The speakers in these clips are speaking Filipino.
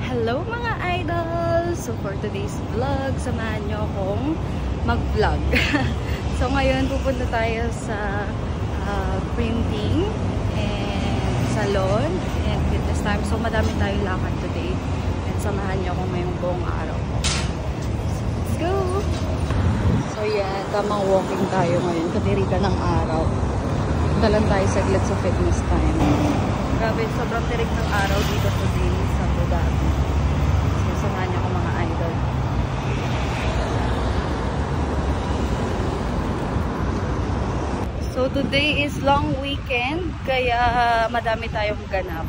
Hello mga idol! So for today's vlog, samahan nyo akong mag-vlog. So ngayon pupunta tayo sa printing and salon and fitness time. So madami tayong lakad today. And samahan nyo akong ngayong buong araw ko. So let's go! So yan, tamang walking tayo ngayon. Katirikan ng araw. Punta lang tayo saglit sa fitness time. Grabe, sobrang tirik ng araw dito today sa Abu Dhabi. So, samahan niyo ako mga idol. So, today is long weekend, kaya madami tayong ganap.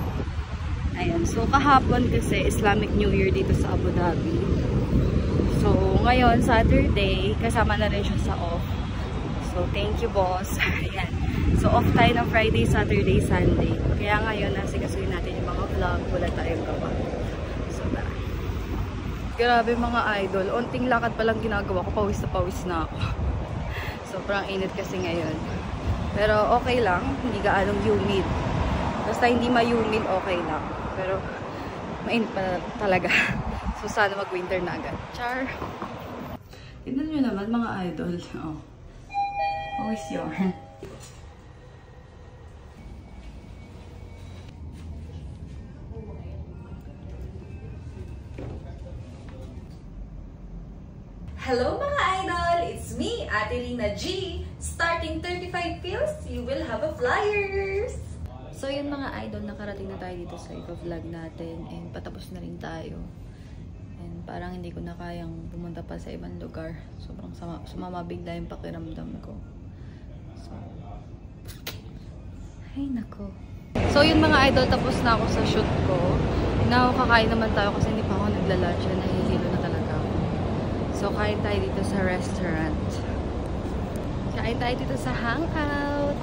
Ayan. So, kahapon kasi Islamic New Year dito sa Abu Dhabi. So, ngayon, Saturday, kasama na rin siya sa off. So, thank you, boss. Ayan. So, off tayo ng Friday, Saturday, Sunday. Kaya ngayon, nasikasuhin natin yung mga vlog. Wala tayong gawa. So, grabe mga idol. Onting lakad pa lang ginagawa ko. Pawis na ako. Sobrang init kasi ngayon. Pero okay lang. Hindi gaanong humid. Basta hindi ma-humid, okay lang. Pero, mainit pa talaga. So, sana mag-winter na agad. Char! Tignan nyo naman mga idol. Oh. How is yarn? Hello mga idol! It's me, Ate Lina G. Starting 35 pills, you will have a flyers! So yun mga idol, nakarating na tayo dito sa ipa-vlog natin and patapos na rin tayo. And parang hindi ko na kayang pumunta pa sa ibang lugar. Sobrang sumama bigla yung pakiramdam ko. So, ay nako. So yun mga idol, tapos na ako sa shoot ko. Now kakain naman tayo kasi hindi pa ako nagla-lunch. Nahihilo na talaga ako. So kain tayo dito sa restaurant. Kain tayo dito sa Hangout.